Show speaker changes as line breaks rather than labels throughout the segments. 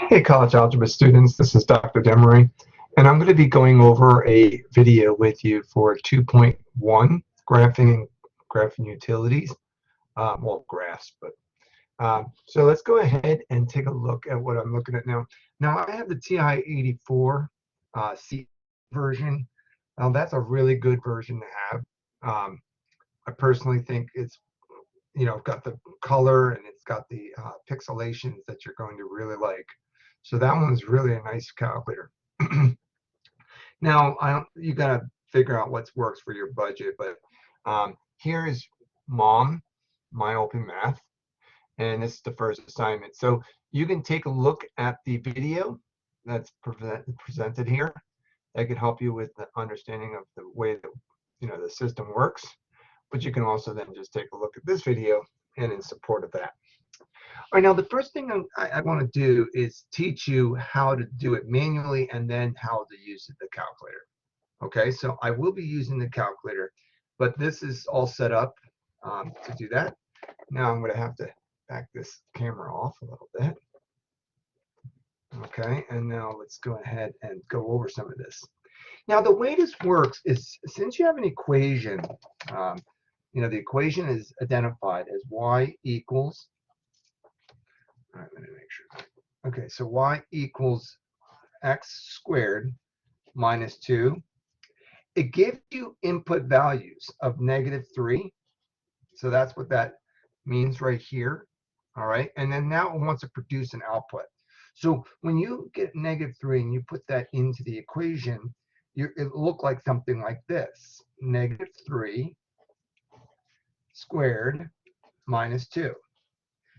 Hey, college algebra students, this is Dr. Demery, and I'm going to be going over a video with you for 2.1 graphing utilities, well, graphs, but so let's go ahead and take a look at what I'm looking at now. Now, I have the TI-84 C version. Now, that's a really good version to have. I personally think it's got the color and it's got the pixelations that you're going to really like. So that one's really a nice calculator. Now, you got to figure out what works for your budget, but here is Mom, My Open Math, and this is the first assignment. So you can take a look at the video that's presented here. That could help you with the understanding of the way that the system works. But you can also then just take a look at this video and in support of that. All right, now the first thing I want to do is teach you how to do it manually and then how to use the calculator. Okay, so I will be using the calculator, but this is all set up to do that. Now I'm going to have to back this camera off a little bit. Okay, and now let's go ahead and go over some of this. Now the way this works is, since you have an equation, the equation is identified as y equals, all right, let me make sure. Okay, so y equals x squared minus 2. It gives you input values of -3. So that's what that means right here. All right, and then now it wants to produce an output. So when you get -3 and you put that into the equation, it look like something like this: -3 squared minus 2.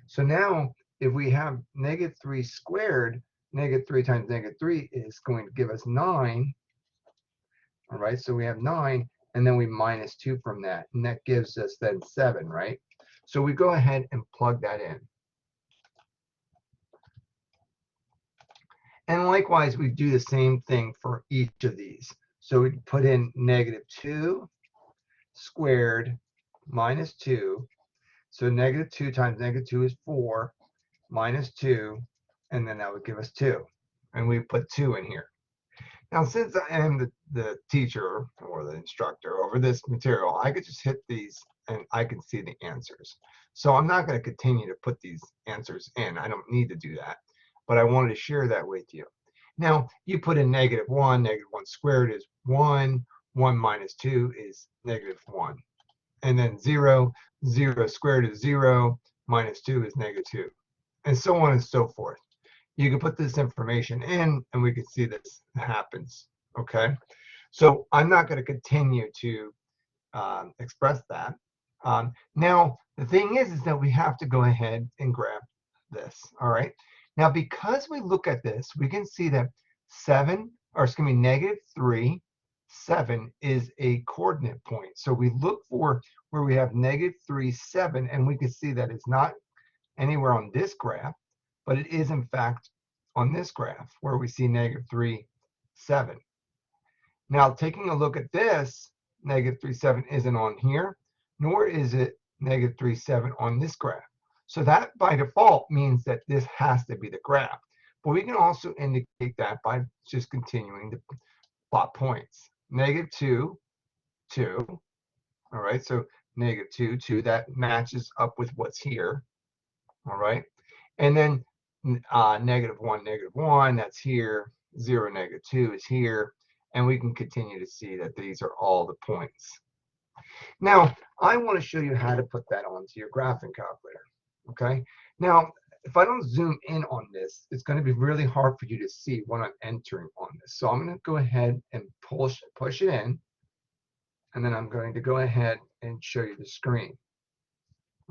So now if we have -3 squared, -3 times -3 is going to give us 9. All right, so we have 9, and then we minus 2 from that, and that gives us then 7, right? So we go ahead and plug that in. And likewise, we do the same thing for each of these. So we put in -2 squared minus 2. So -2 times -2 is 4, minus 2, and then that would give us 2. And we put 2 in here. Now, since I am the teacher or the instructor over this material, I could just hit these and I can see the answers. So I'm not going to continue to put these answers in. I don't need to do that. But I wanted to share that with you. Now, you put in -1. -1 squared is 1. 1 minus 2 is -1. And then 0. 0 squared is 0. Minus 2 is -2. And so on and so forth. You can put this information in and we can see this happens. Okay, so I'm not going to continue to express that. Now the thing is that we have to go ahead and grab this. All right, now because we look at this, we can see that -3, 7 is a coordinate point. So we look for where we have -3, 7, and we can see that it's not anywhere on this graph, but it is in fact on this graph where we see -3, 7. Now taking a look at this, -3, 7 isn't on here, nor is it -3, 7 on this graph. So that by default means that this has to be the graph. But we can also indicate that by just continuing to plot points. -2, 2. All right, so -2, 2, that matches up with what's here. All right, and then -1, -1, that's here. 0, -2 is here, and we can continue to see that these are all the points. Now, I want to show you how to put that onto your graphing calculator. Okay, now if I don't zoom in on this, it's going to be really hard for you to see what I'm entering on this. So I'm going to go ahead and push it in, and then I'm going to go ahead and show you the screen.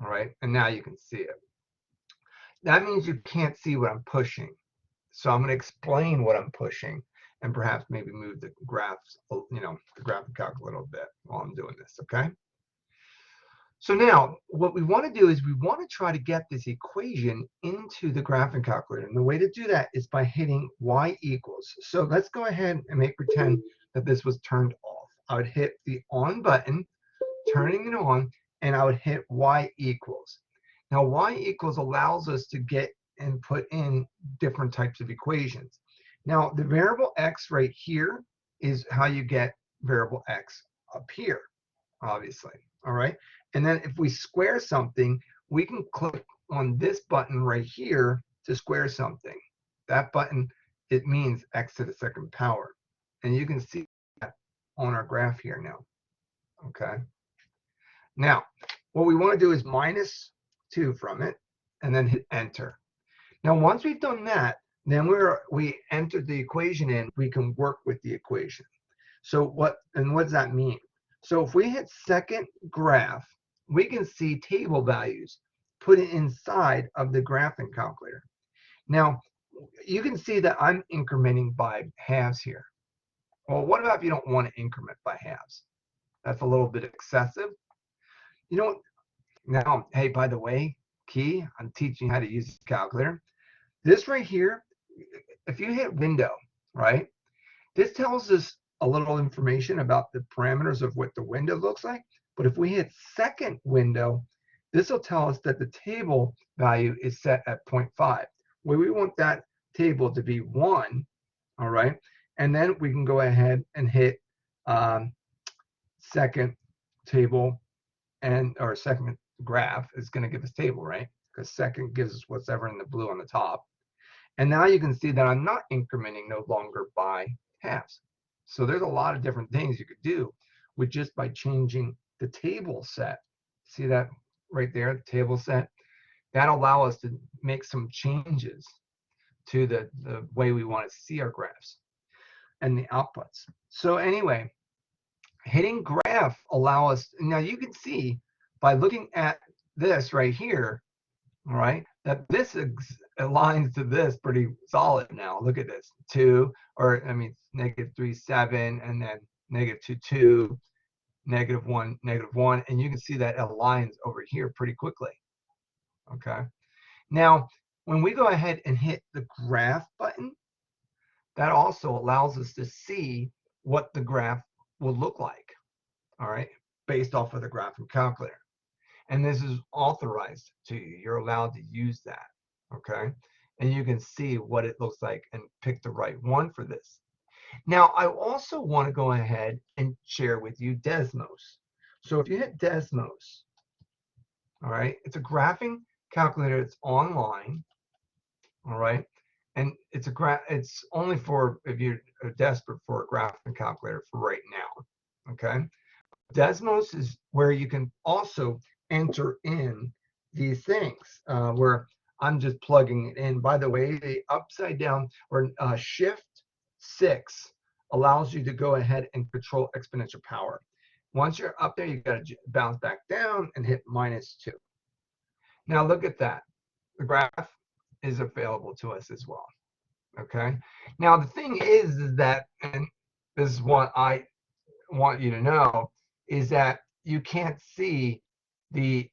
All right, and now you can see it. That means you can't see what I'm pushing. So I'm going to explain what I'm pushing and perhaps maybe move the graphs, the graphic calculator a little bit while I'm doing this, okay? So now what we want to do is we want to try to get this equation into the graphing calculator. And the way to do that is by hitting y equals. So let's go ahead and pretend that this was turned off. I would hit the on button, turning it on, and I would hit y equals. Now y equals allows us to get and put in different types of equations. Now, the variable x right here is how you get variable x up here, obviously. All right. And then if we square something, we can click on this button right here to square something. That button, it means x to the second power. And you can see that on our graph here now. Okay. Now, what we want to do is -2 from it and then hit enter. Now, once we've done that, then we entered the equation in, we can work with the equation. So what does that mean? So if we hit second graph, we can see table values put inside of the graphing calculator. Now, you can see that I'm incrementing by halves here. Well, what about if you don't want to increment by halves? That's a little bit excessive. You know, now, hey, by the way, key, I'm teaching you how to use this calculator. This right here, if you hit window, right, this tells us a little information about the parameters of what the window looks like. But if we hit second window, this will tell us that the table value is set at 0.5. Well, we want that table to be 1, all right? And then we can go ahead and hit second table or second graph is going to give us table, right? Because second gives us whatever in the blue on the top. And now you can see that I'm not incrementing no longer by halves. So there's a lot of different things you could do with just by changing the table set. See that right there, the table set? That'll allow us to make some changes to the way we want to see our graphs and the outputs. So anyway, hitting graph allow us, now you can see by looking at this right here, all right, that this aligns to this pretty solid now. Look at this, 2, or I mean, -3.7, and then -2.2, -1, -1, and you can see that aligns over here pretty quickly. Okay. Now, when we go ahead and hit the graph button, that also allows us to see what the graph will look like, all right, based off of the graphing calculator. And this is authorized to you. You're allowed to use that, okay? And you can see what it looks like and pick the right one for this. Now, I also want to go ahead and share with you Desmos. So if you hit Desmos, all right, it's a graphing calculator. It's online, all right? And it's only for if you're desperate for a graphing calculator for right now, okay? Desmos is where you can also enter in these things where I'm just plugging it in. By the way, the upside down or shift 6 allows you to go ahead and control exponential power. Once you're up there, you got to bounce back down and hit -2. Now look at that. The graph is available to us as well. Okay. Now the thing is that, and this is what I want you to know, is that you can't see the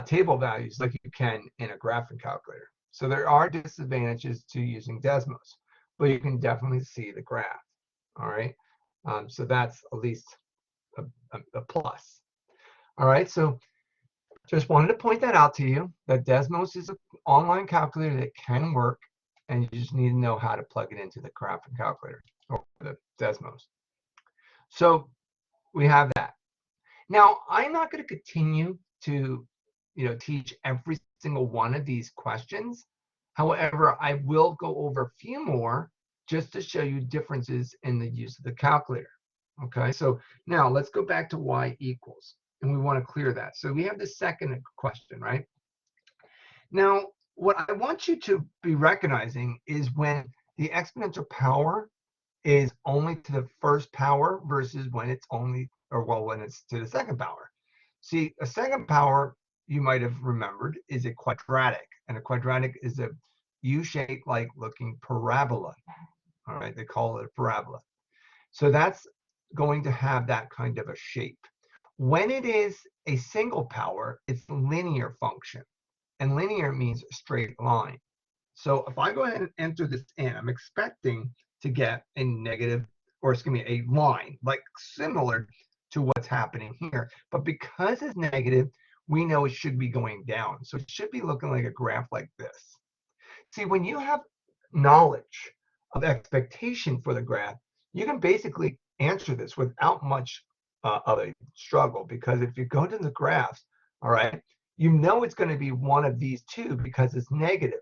table values like you can in a graphing calculator. So there are disadvantages to using Desmos, but you can definitely see the graph. All right. So that's at least a plus. All right. So just wanted to point that out to you, that Desmos is an online calculator that can work, and you just need to know how to plug it into the graphing calculator or the Desmos. So we have that. Now, I'm not going to continue to, teach every single one of these questions. However, I will go over a few more just to show you differences in the use of the calculator. Okay, so now let's go back to y equals, and we want to clear that. So we have the second question, right? Now, what I want you to be recognizing is when the exponential power is only to the first power versus when it's only, or well, when it's to the second power. See, a second power, you might have remembered, is a quadratic, and a quadratic is a U-shaped like looking parabola. All right, they call it a parabola. So that's going to have that kind of a shape. When it is a single power, it's a linear function, and linear means a straight line. So if I go ahead and enter this in, I'm expecting to get a negative, or excuse me, a line, like similar to what's happening here. But because it's negative, we know it should be going down. So it should be looking like a graph like this. See, when you have knowledge of expectation for the graph, you can basically answer this without much of a struggle, because if you go to the graphs, all right, you know it's going to be one of these two because it's negative.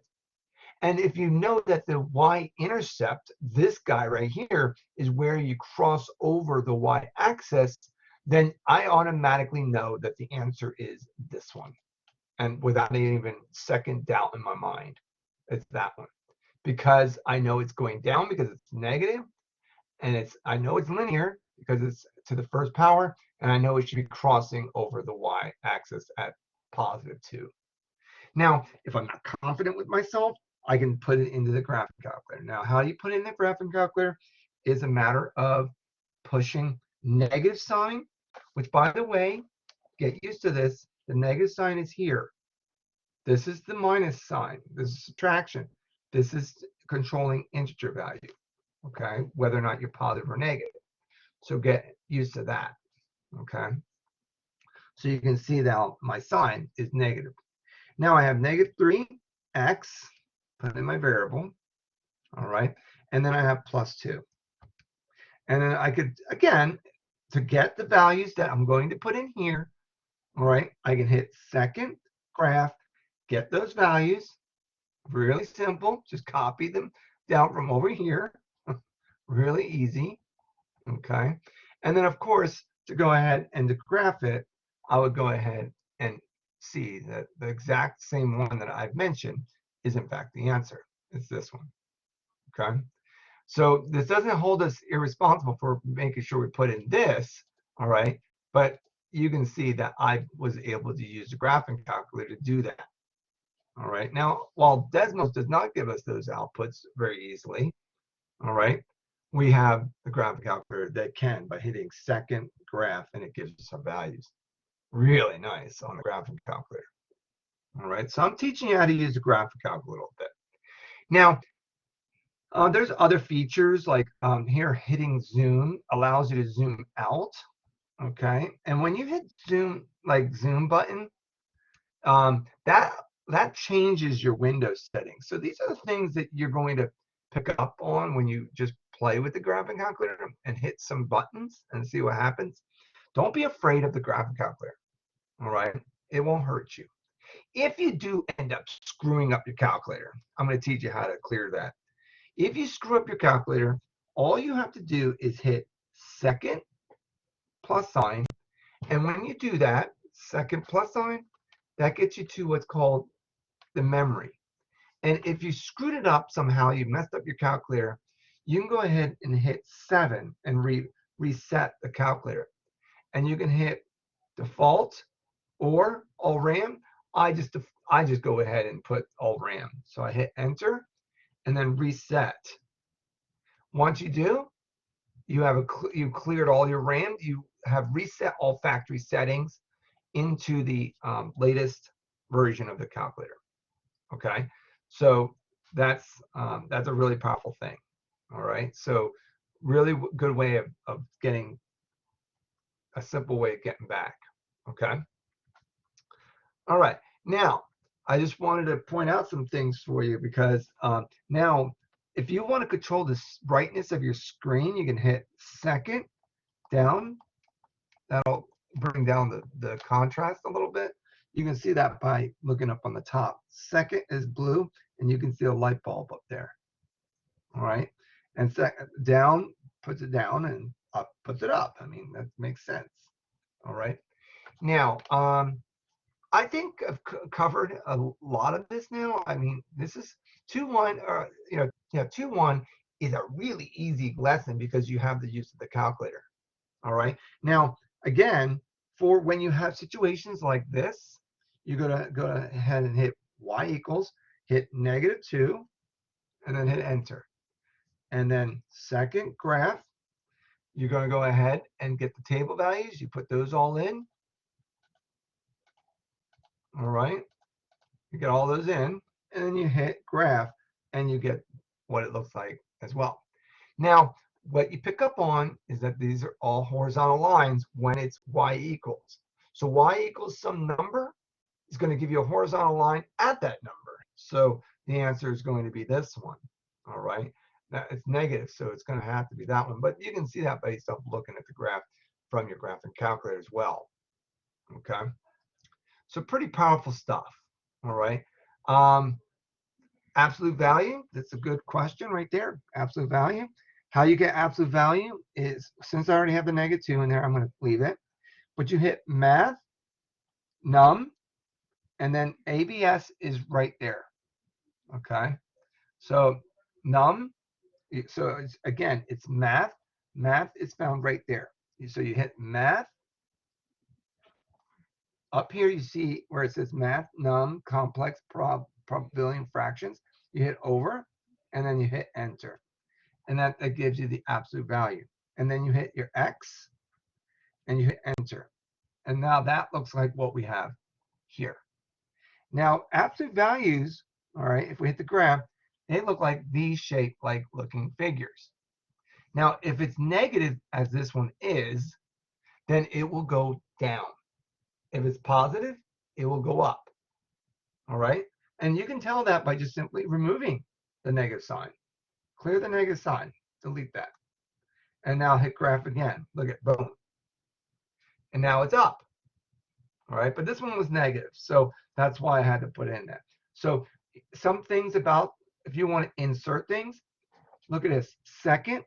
And if you know that the y-intercept, this guy right here, is where you cross over the y-axis, then I automatically know that the answer is this one. And without even second doubt in my mind, it's that one. Because I know it's going down because it's negative, and I know it's linear because it's to the first power, and I know it should be crossing over the y-axis at +2. Now, if I'm not confident with myself, I can put it into the graphing calculator. Now, how you put it in the graphing calculator is a matter of pushing negative sign, which, by the way, get used to this. The negative sign is here. This is the minus sign. This is subtraction. This is controlling integer value, okay, whether or not you're positive or negative. So get used to that, okay? So you can see that my sign is negative. Now I have -3x, put in my variable, all right? And then I have +2. And then I could, again, to get the values that I'm going to put in here, all right, I can hit second graph, get those values, really simple, just copy them down from over here, really easy, okay? And then, of course, to go ahead and to graph it, I would go ahead and see that the exact same one that I've mentioned is in fact the answer. It's this one, okay? So this doesn't hold us irresponsible for making sure we put in this, all right? But you can see that I was able to use the graphing calculator to do that, all right? Now, while Desmos does not give us those outputs very easily, all right, we have the graphing calculator that can by hitting second graph, and it gives us our values. Really nice on the graphing calculator. All right, so I'm teaching you how to use the graphing calculator a little bit. Now, there's other features like here, hitting zoom allows you to zoom out. Okay, and when you hit zoom, like zoom button, that changes your window settings. So these are the things that you're going to pick up on when you just play with the graphing calculator and hit some buttons and see what happens. Don't be afraid of the graphing calculator. All right, it won't hurt you. If you do end up screwing up your calculator, I'm going to teach you how to clear that. If you screw up your calculator, all you have to do is hit second plus sign. And when you do that, second plus sign, that gets you to what's called the memory. And if you screwed it up somehow, you messed up your calculator, you can go ahead and hit 7 and reset the calculator. And you can hit default or all RAM. I just go ahead and put all RAM. So I hit enter and then reset. Once you do, you've cleared all your RAM. You have reset all factory settings into the latest version of the calculator. Okay, so that's a really powerful thing. All right, so really good way of getting a simple way of getting back. Okay. All right, now I just wanted to point out some things for you because now if you want to control the brightness of your screen, you can hit second down. That'll bring down the contrast a little bit. You can see that by looking up on the top. Second is blue, and you can see a light bulb up there. All right, and down puts it down, and up puts it up. I mean, that makes sense. All right, now I think I've covered a lot of this now. I mean, this is 2-1, or 2-1 is a really easy lesson because you have the use of the calculator. All right, now again, for when you have situations like this, you're gonna go ahead and hit y equals, hit -2, and then hit enter. And then second graph, you're gonna go ahead and get the table values. You put those all in. All right, you get all those in, and then you hit graph, and you get what it looks like as well. Now, what you pick up on is that these are all horizontal lines when it's y equals. So y equals some number is going to give you a horizontal line at that number. So the answer is going to be this one. All right. Now it's negative, so it's going to have to be that one. But you can see that based off looking at the graph from your graphing calculator as well. Okay. So pretty powerful stuff. All right. Absolute value, that's a good question right there. Absolute value. How you get absolute value is, since I already have the -2 in there, I'm going to leave it. But you hit math, num, and then ABS is right there. Okay. So num, so it's, again, it's math. Math is found right there. So you hit math. Up here, you see where it says math, num, complex, probability, and fractions. You hit over, and then you hit enter. And that gives you the absolute value. And then you hit your X, and you hit enter. And now that looks like what we have here. Now, absolute values, all right, if we hit the graph, they look like V-shaped, like looking figures. Now, if it's negative, as this one is, then it will go down. If it's positive, it will go up. All right? And you can tell that by just simply removing the negative sign. Clear the negative sign. Delete that. And now hit graph again. Look at boom. And now it's up. All right? But this one was negative. So that's why I had to put it in there. So some things about, if you want to insert things, look at this. Second,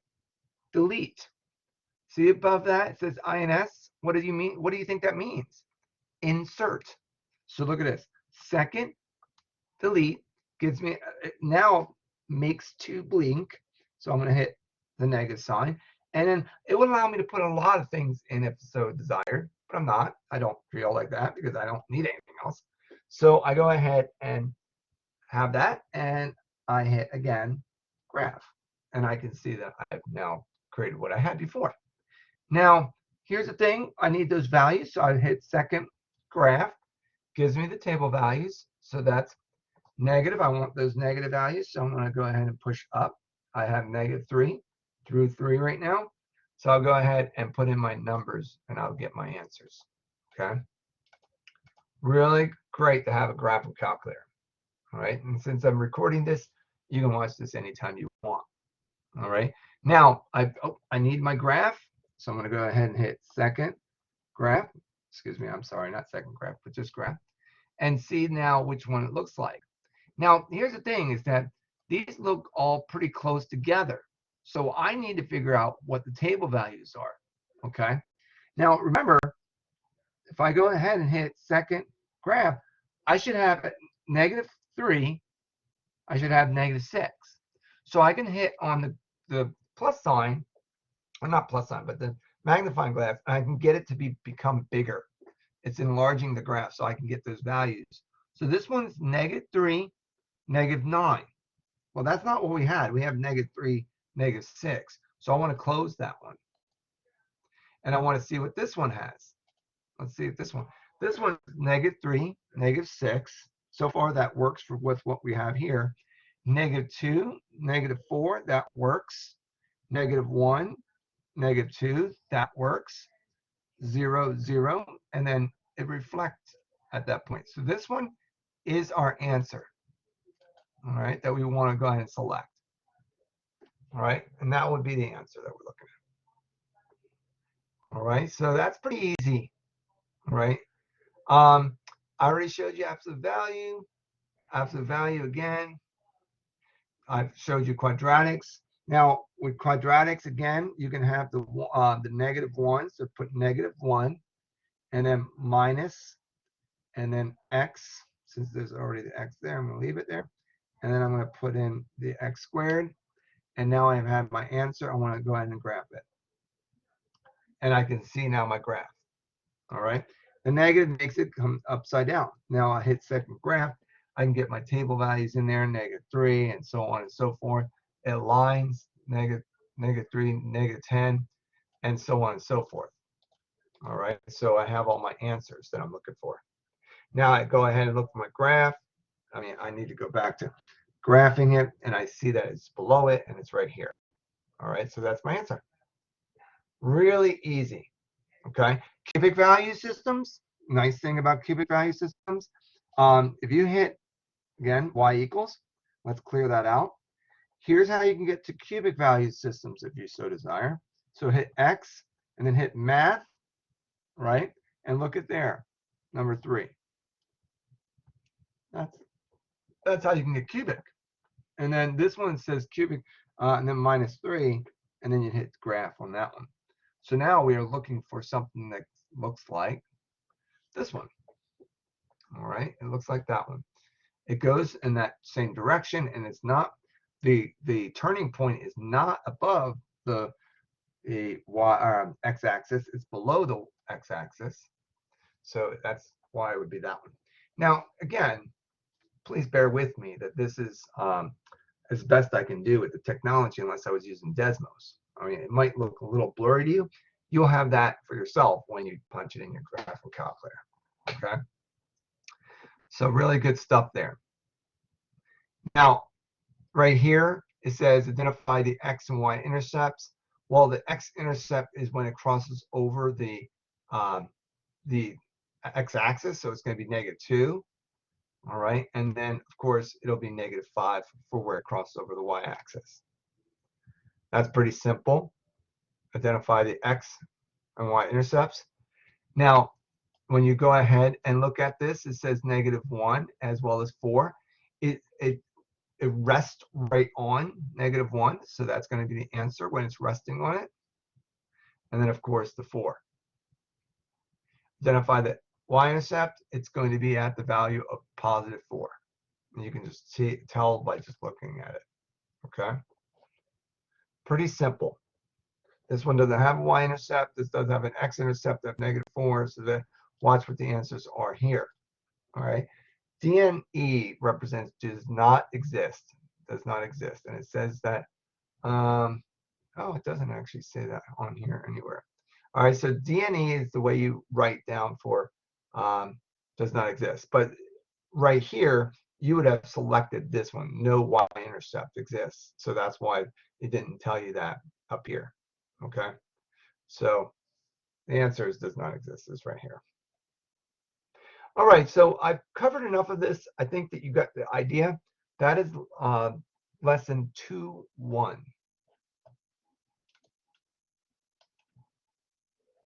delete. See above that? It says INS. What do you mean? What do you think that means? Insert. So look at this. Second, delete gives me, now makes two blink. So I'm going to hit the negative sign. And then it would allow me to put a lot of things in if so desired, but I'm not. I don't feel like that because I don't need anything else. So I go ahead and have that, and I hit again graph. And I can see that I've now created what I had before. Now, here's the thing. I need those values. So I hit second graph, gives me the table values. So that's negative. I want those negative values. So I'm going to go ahead and push up. I have -3 through 3 right now. So I'll go ahead and put in my numbers and I'll get my answers. Okay. Really great to have a graphing calculator. All right. And since I'm recording this, you can watch this anytime you want. All right. Now I need my graph. So I'm going to go ahead and hit second graph. Excuse me. I'm sorry, not second graph, but just graph. And see now which one it looks like. Now, here's the thing is that these look all pretty close together. So I need to figure out what the table values are. Okay. Now, remember, if I go ahead and hit second graph, I should have -3. I should have -6. So I can hit on the plus sign, or not plus sign, but the magnifying glass, and I can get it to become bigger. It's enlarging the graph so I can get those values. So this one's -3, -9. Well, that's not what we had. We have -3, -6. So I want to close that one. And I want to see what this one has. Let's see if this one is -3, -6. So far, that works with what we have here. -2, -4, that works. -1, -2, that works. 0, 0, and then it reflects at that point. So this one is our answer. All right, that we want to go ahead and select. All right, and that would be the answer that we're looking at. All right, so that's pretty easy. All right, I already showed you absolute value. Absolute value again. I've showed you quadratics. Now with quadratics again, you can have the -1. So put -1, and then minus, and then x. Since there's already the x there, I'm going to leave it there. And then I'm going to put in the x squared. And now I have my answer. I want to go ahead and graph it. And I can see now my graph. All right. The negative makes it come upside down. Now I hit second graph. I can get my table values in there, -3, and so on and so forth. It aligns, -3, -10, and so on and so forth. All right. So I have all my answers that I'm looking for. Now I go ahead and look for my graph. I mean, I need to go back to graphing it, and I see that it's below it, and it's right here. All right, so that's my answer. Really easy. Okay, cubic value systems. Nice thing about cubic value systems, if you hit again y equals, Let's clear that out. Here's how you can get to cubic value systems if you so desire. So hit X and then hit math, right? And look at there, number 3. That's how you can get cubic. And then this one says cubic, and then -3, and then you hit graph on that one. So now we are looking for something that looks like this one. All right, it looks like that one. It goes in that same direction, and it's not the turning point is not above the x-axis. It's below the x-axis. So that's why it would be that one. Now, again, please bear with me that this is as best I can do with the technology, unless I was using Desmos. I mean, it might look a little blurry to you. You'll have that for yourself when you punch it in your graphical calculator. Okay. So really good stuff there. Now, right here, it says identify the x and y intercepts. Well, the x-intercept is when it crosses over the x-axis, so it's going to be -2. All right, and then of course it'll be -5 for where it crosses over the y-axis. That's pretty simple. Identify the x and y intercepts. Now, when you go ahead and look at this, it says -1 as well as 4. It rests right on -1, so that's going to be the answer when it's resting on it. And then of course the 4. Identify the y-intercept. It's going to be at the value of +4. And you can just tell by just looking at it. Okay. Pretty simple. This one doesn't have a y-intercept. This does have an x-intercept of -4. So that watch what the answers are here. All right. DNE represents does not exist. Does not exist. And it says that, oh, it doesn't actually say that on here anywhere. All right. So DNE is the way you write down for does not exist. But right here, you would have selected this one. No y-intercept exists. So that's why it didn't tell you that up here. Okay. So the answer is does not exist is right here. All right, so I've covered enough of this. I think that you got the idea. That is lesson 2.1.